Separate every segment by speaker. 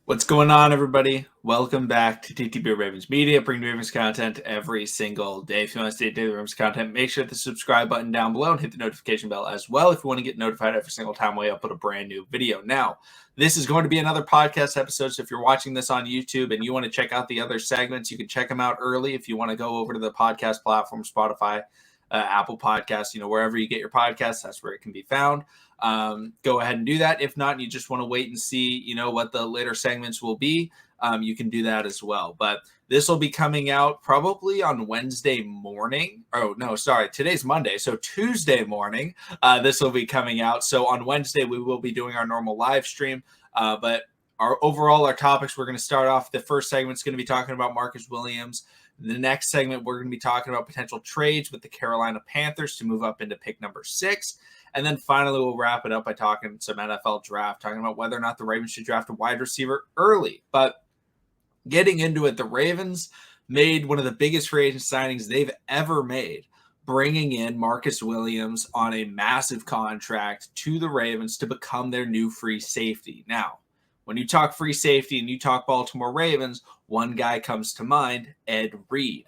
Speaker 1: What's going on, everybody? Welcome back to TTB Ravens Media, bringing Ravens content every single day. If you want to stay daily Ravens content, make sure to hit the subscribe button down below and hit the notification bell as well if you want to get notified every single time we upload a brand new video. Now, this is going to be another podcast episode, so if you're watching this on YouTube and you want to check out the other segments, you can check them out early. If you want to go over to the podcast platform, Spotify, Apple Podcasts, wherever you get your podcasts, that's where it can be found. Go ahead and do that. If not, you just want to wait and see, what the later segments will be. You can do that as well. But this will be coming out probably on Wednesday morning. Oh, no, sorry. Today's Monday. So Tuesday morning, this will be coming out. So on Wednesday, we will be doing our normal live stream. But our topics, we're going to start off. The first segment is going to be talking about Marcus Williams. The next segment, we're going to be talking about potential trades with the Carolina Panthers to move up into pick number 6. And then finally, we'll wrap it up by talking some NFL draft, talking about whether or not the Ravens should draft a wide receiver early. But getting into it, the Ravens made one of the biggest free agent signings they've ever made, bringing in Marcus Williams on a massive contract to the Ravens to become their new free safety. Now, when you talk free safety and you talk Baltimore Ravens, one guy comes to mind, Ed Reed.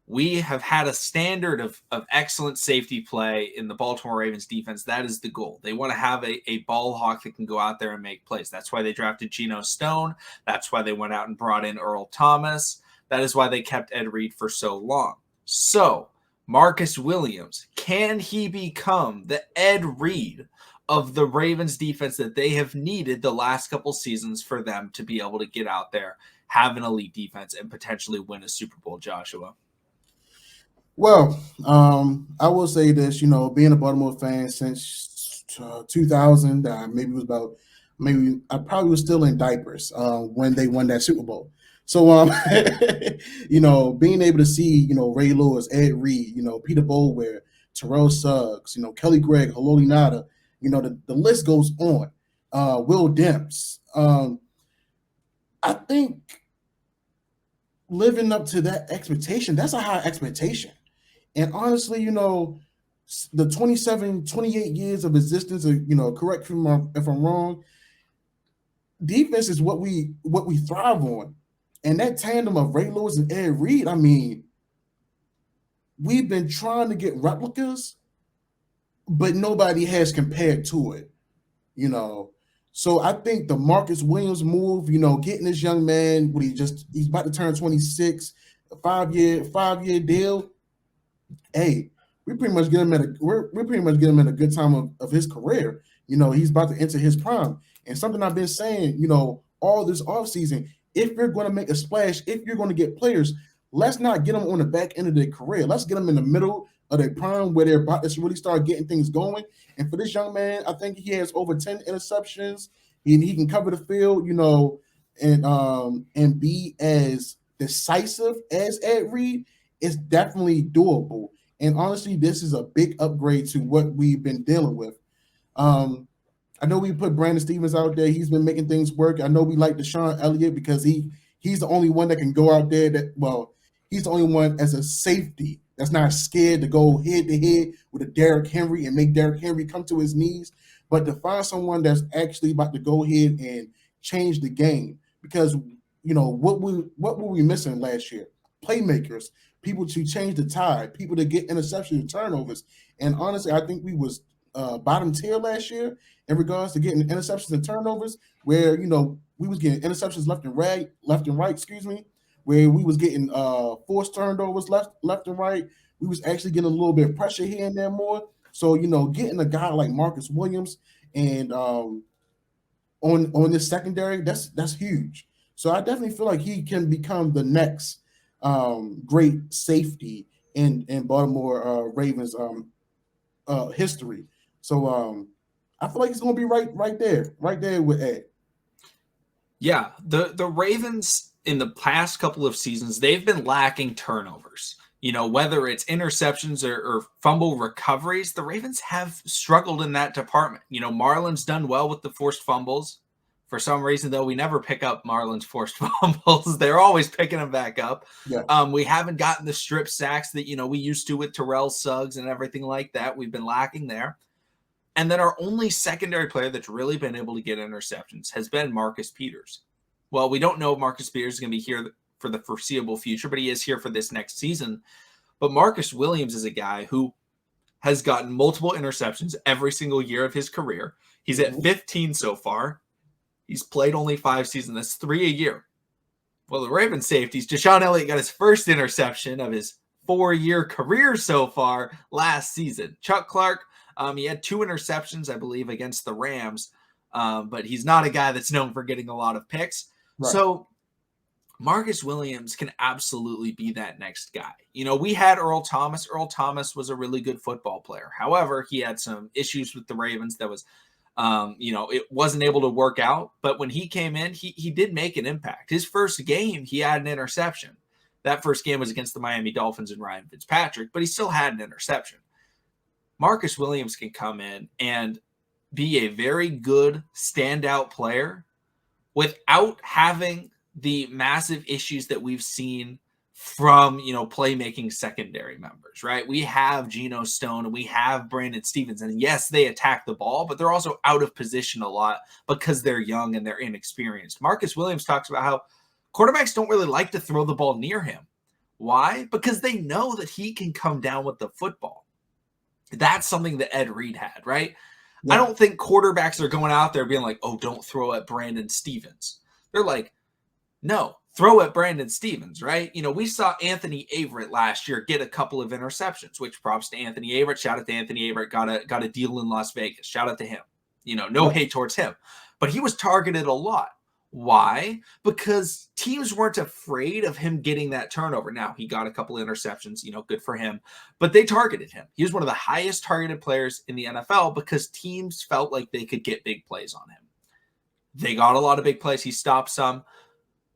Speaker 1: We have had a standard of excellent safety play in the Baltimore Ravens defense. That is the goal. They want to have a ball hawk that can go out there and make plays. That's why they drafted Geno Stone. That's why they went out and brought in Earl Thomas. That is why they kept Ed Reed for so long. So, Marcus Williams, can he become the Ed Reed of the Ravens defense that they have needed the last couple seasons for them to be able to get out there, have an elite defense, and potentially win a Super Bowl, Joshua?
Speaker 2: Well, I will say this, being a Baltimore fan since 2000, maybe I probably was still in diapers when they won that Super Bowl. So, being able to see, Ray Lewis, Ed Reed, Peter Boulware, Terrell Suggs, Kelly Gregg, Haloti Ngata, the list goes on. Will Demps. I think living up to that expectation, that's a high expectation. And honestly, the 28 years of existence, correct me if I'm wrong, defense is what we thrive on. And that tandem of Ray Lewis and Ed Reed, we've been trying to get replicas, but nobody has compared to it, So I think the Marcus Williams move, getting this young man, he's about to turn 26, a five-year deal. Hey, we pretty much get him at a good time of his career. He's about to enter his prime. And something I've been saying, all this offseason, if you're going to make a splash, if you're going to get players, let's not get them on the back end of their career. Let's get them in the middle of their prime where they're about to really start getting things going. And for this young man, I think he has over 10 interceptions. He can cover the field, and be as decisive as Ed Reed. It's definitely doable. And honestly, this is a big upgrade to what we've been dealing with. I know we put Brandon Stevens out there. He's been making things work. I know we like Deshaun Elliott because he's the only one that can go out there he's the only one as a safety that's not scared to go head-to-head with a Derrick Henry and make Derrick Henry come to his knees, but to find someone that's actually about to go ahead and change the game. Because, what were we missing last year? Playmakers, people to change the tide, people to get interceptions and turnovers. And honestly, I think we was bottom tier last year in regards to getting interceptions and turnovers, where we was getting interceptions left and right, where we was getting forced turnovers left and right. We was actually getting a little bit of pressure here and there more. So getting a guy like Marcus Williams and on this secondary, that's huge. So I definitely feel like he can become the next great safety in Baltimore Ravens history. So I feel like he's going to be right there with Ed.
Speaker 1: Yeah, the Ravens in the past couple of seasons, they've been lacking turnovers. Whether it's interceptions or fumble recoveries, the Ravens have struggled in that department. Marlon's done well with the forced fumbles. For some reason, though, we never pick up Marlon's forced fumbles. They're always picking them back up.
Speaker 2: Yeah.
Speaker 1: We haven't gotten the strip sacks that, we used to with Terrell Suggs and everything like that. We've been lacking there. And then our only secondary player that's really been able to get interceptions has been Marcus Peters. Well, we don't know if Marcus Peters is going to be here for the foreseeable future, but he is here for this next season. But Marcus Williams is a guy who has gotten multiple interceptions every single year of his career. He's at 15 so far. He's played only 5 seasons. That's 3 a year. Well, the Ravens safeties, Deshaun Elliott got his first interception of his 4-year career so far last season. Chuck Clark, he had 2 interceptions, I believe, against the Rams, but he's not a guy that's known for getting a lot of picks. Right. So Marcus Williams can absolutely be that next guy. We had Earl Thomas. Earl Thomas was a really good football player. However, he had some issues with the Ravens that was, it wasn't able to work out. But when he came in, he did make an impact. His first game, he had an interception. That first game was against the Miami Dolphins and Ryan Fitzpatrick, but he still had an interception. Marcus Williams can come in and be a very good standout player without having the massive issues that we've seen from, playmaking secondary members, right? We have Geno Stone and we have Brandon Stevens. And yes, they attack the ball, but they're also out of position a lot because they're young and they're inexperienced. Marcus Williams talks about how quarterbacks don't really like to throw the ball near him. Why? Because they know that he can come down with the football. That's something that Ed Reed had, right? Yeah. I don't think quarterbacks are going out there being like, oh, don't throw at Brandon Stevens. They're like, no, throw at Brandon Stevens, right? We saw Anthony Averett last year get a couple of interceptions, which props to Anthony Averett. Shout out to Anthony Averett. Got a deal in Las Vegas. Shout out to him. No hate towards him. But he was targeted a lot. Why? Because teams weren't afraid of him getting that turnover. Now, he got a couple of interceptions, good for him. But they targeted him. He was one of the highest targeted players in the NFL because teams felt like they could get big plays on him. They got a lot of big plays. He stopped some.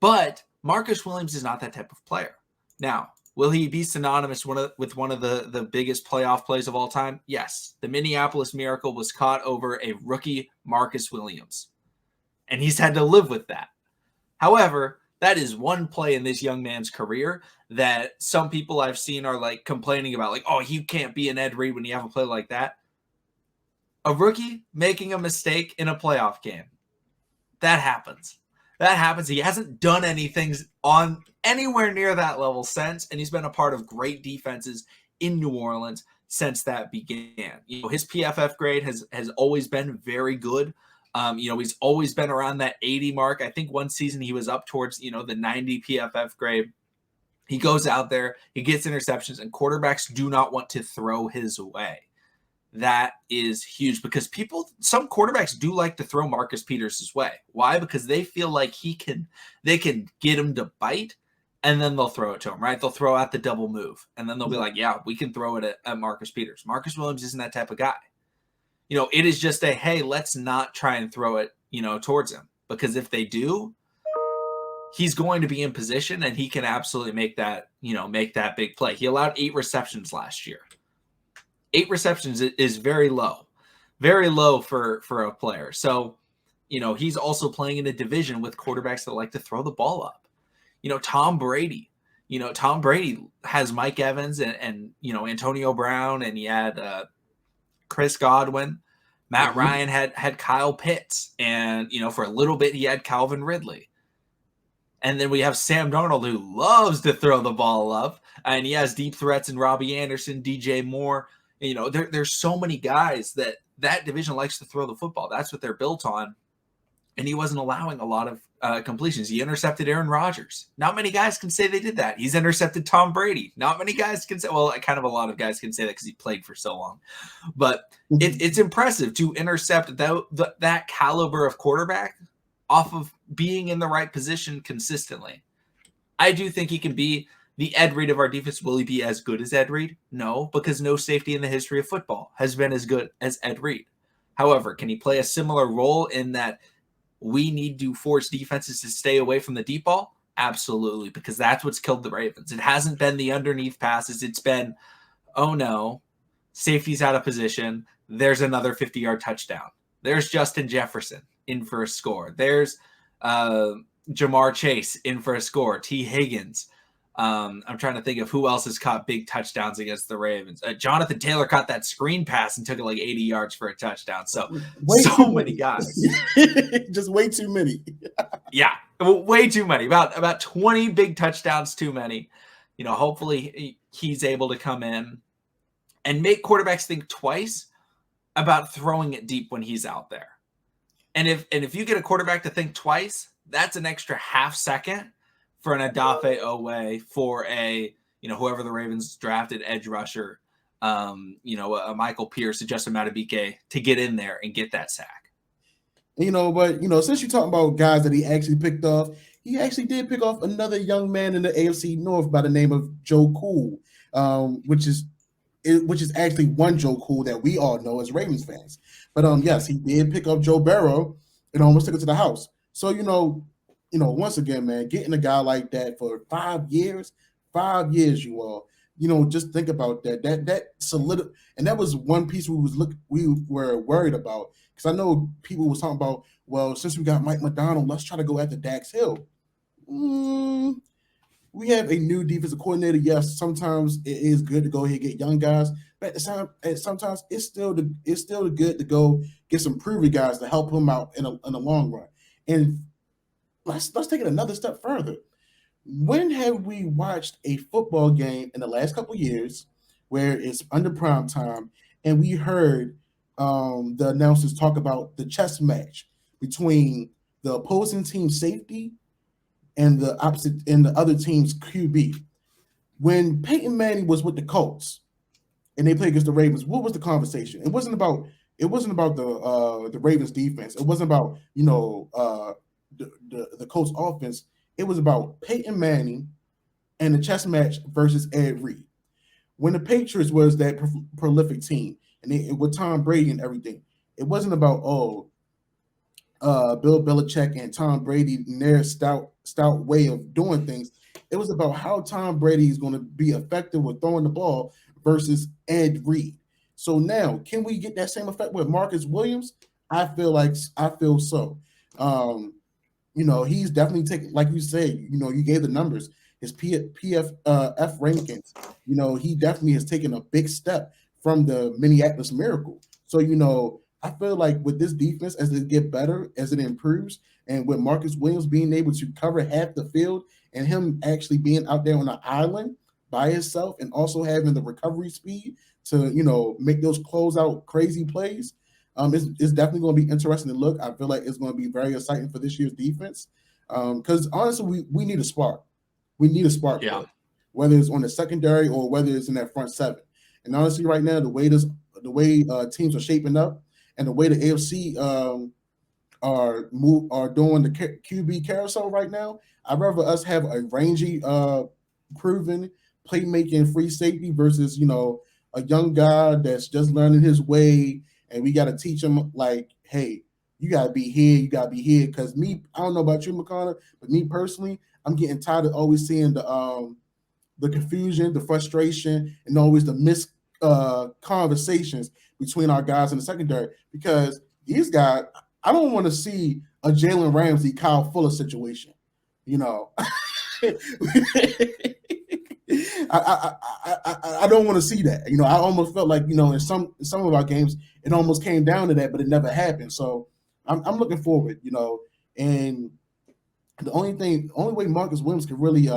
Speaker 1: But Marcus Williams is not that type of player. Now, will he be synonymous with one of the biggest playoff plays of all time? Yes. The Minneapolis Miracle was caught over a rookie Marcus Williams. And he's had to live with that. However, that is one play in this young man's career that some people I've seen are like complaining about, like, oh, you can't be an Ed Reed when you have a play like that. A rookie making a mistake in a playoff game. That happens. That happens. He hasn't done anything on anywhere near that level since, and he's been a part of great defenses in New Orleans since that began. His PFF grade has always been very good. He's always been around that 80 mark. I think one season he was up towards, the 90 PFF grade. He goes out there, he gets interceptions, and quarterbacks do not want to throw his way. That is huge because some quarterbacks do like to throw Marcus Peters' way. Why? Because they feel like they can get him to bite, and then they'll throw it to him, right? They'll throw out the double move, and then they'll be like, yeah, we can throw it at Marcus Peters. Marcus Williams isn't that type of guy. It is just hey, let's not try and throw it, towards him. Because if they do, he's going to be in position and he can absolutely make that big play. He allowed 8 receptions last year. 8 receptions is very low for a player. So, he's also playing in a division with quarterbacks that like to throw the ball up. Tom Brady has Mike Evans and Antonio Brown, and he had Chris Godwin. Matt Ryan had Kyle Pitts, and for a little bit he had Calvin Ridley. And then we have Sam Darnold, who loves to throw the ball up, and he has deep threats in Robbie Anderson, DJ Moore. There's so many guys that division likes to throw the football. That's what they're built on. And he wasn't allowing a lot of completions. He intercepted Aaron Rodgers. Not many guys can say they did that. He's intercepted Tom Brady. Not many guys can say, well, kind of a lot of guys can say that because he played for so long. But it's impressive to intercept that caliber of quarterback off of being in the right position consistently. I do think he can be the Ed Reed of our defense. Will he be as good as Ed Reed? No, because no safety in the history of football has been as good as Ed Reed. However, can he play a similar role in that we need to force defenses to stay away from the deep ball? Absolutely, because that's what's killed the Ravens. It hasn't been the underneath passes. It's been, oh no, safety's out of position. There's another 50-yard touchdown. There's Justin Jefferson in for a score. There's Jamar Chase in for a score. T. Higgins. I'm trying to think of who else has caught big touchdowns against the Ravens. Jonathan Taylor caught that screen pass and took it like 80 yards for a touchdown. So many guys.
Speaker 2: Just way too many.
Speaker 1: Yeah. Way too many. About 20 big touchdowns too many. Hopefully he's able to come in and make quarterbacks think twice about throwing it deep when he's out there. And if you get a quarterback to think twice, that's an extra half second for an Odafe Owe, for a whoever the Ravens drafted edge rusher, a Michael Pierce, a Justin Madubuike, to get in there and get that sack.
Speaker 2: But since you're talking about guys that he actually picked off, he actually did pick off another young man in the AFC North by the name of Joe Cool, which is actually one Joe Cool that we all know as Ravens fans. But yes, he did pick up Joe Burrow and almost took it to the house. So once again, man, getting a guy like that for 5 years, you all, just think about that. That solid, and that was one piece we were worried about, because I know people was talking about, well, since we got Mike McDonald, let's try to go after Dax Hill. We have a new defensive coordinator. Yes, sometimes it is good to go ahead and get young guys, but at the time, sometimes it's still good to go get some proven guys to help him out in the long run. And let's take it another step further. When have we watched a football game in the last couple of years where it's under prime time and we heard the announcers talk about the chess match between the opposing team safety and the other team's QB? When Peyton Manning was with the Colts and they played against the Ravens, what was the conversation? It wasn't about the Ravens defense. It wasn't about the Colts offense. It was about Peyton Manning and the chess match versus Ed Reed. When the Patriots was that prolific team and with Tom Brady and everything, it wasn't about Bill Belichick and Tom Brady and their stout way of doing things. It was about how Tom Brady is going to be effective with throwing the ball versus Ed Reed. So now, can we get that same effect with Marcus Williams? I feel so. He's definitely taking, like you said, you gave the numbers, his PFF rankings. He definitely has taken a big step from the Minneapolis Miracle. So, I feel like with this defense, as it get better, as it improves, and with Marcus Williams being able to cover half the field and him actually being out there on an island by himself and also having the recovery speed to, make those closeout crazy plays, it's definitely going to be interesting to look. I feel like it's going to be very exciting for this year's defense, because honestly, we need a spark. We need a spark,
Speaker 1: yeah.
Speaker 2: Whether it's on the secondary or whether it's in that front seven. And honestly, right now, the way teams are shaping up and the way the AFC are doing the QB carousel right now, I'd rather us have a rangy, proven playmaking free safety versus a young guy that's just learning his way, and we got to teach him like, hey, you gotta be here, Because I don't know about you, McConnell, but me personally, I'm getting tired of always seeing the confusion, the frustration, and always the missed conversations between our guys in the secondary, because these guys, I don't want to see a Jalen Ramsey, Kyle Fuller situation. I don't want to see that. I almost felt like in some of our games it almost came down to that, but it never happened. So I'm looking forward. And the only way Marcus Williams can really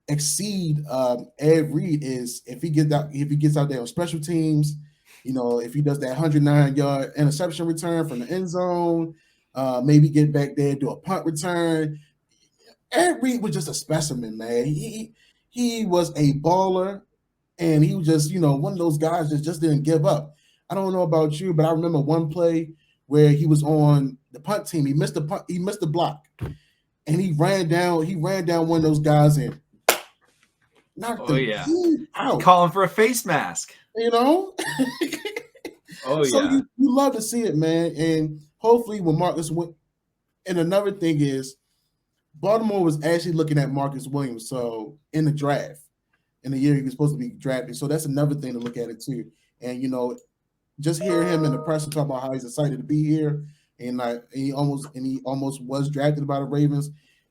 Speaker 2: exceed Ed Reed is if he gets out there on special teams. If he does that 109-yard interception return from the end zone, maybe get back there, do a punt return. Ed Reed was just a specimen, man. He was a baller, and he was just, one of those guys that just didn't give up. I don't know about you, but I remember one play where he was on the punt team. He missed the block, and he ran down one of those guys and knocked the out.
Speaker 1: Calling for a face mask.
Speaker 2: So you love to see it, man. And hopefully when Marcus went, and another thing is, Baltimore was actually looking at Marcus Williams in the draft in the year he was supposed to be drafted. So that's another thing to look at it too. And just hear him in the press talk about how he's excited to be here, and he almost was drafted by the Ravens.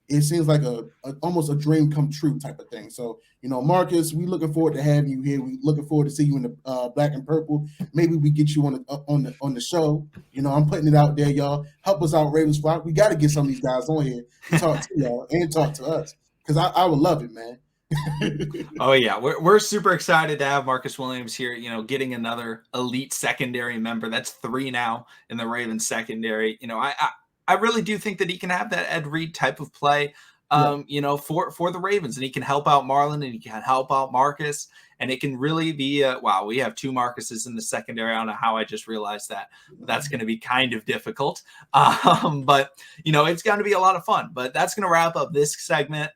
Speaker 2: it seems like a almost a dream come true type of thing. So, you know, Marcus, we looking forward to having you here. We looking forward to see you in the black and purple. Maybe we get you on the show. You know, I'm putting it out there, y'all. Help us out, Ravens Flock. We got to get some of these guys on here to talk to y'all and talk to us, because I would love it, man.
Speaker 1: Oh yeah, we're super excited to have Marcus Williams here. You know, getting another elite secondary member. That's 3 now in the Ravens secondary. You know, I really do think that he can have that Ed Reed type of play.
Speaker 2: Yeah.
Speaker 1: You know, for the Ravens, and he can help out Marlon, and he can help out Marcus, and it can really be wow. We have 2 Marcuses in the secondary. I don't know how I just realized that. That's going to be kind of difficult, but you know, it's going to be a lot of fun. But that's going to wrap up this segment.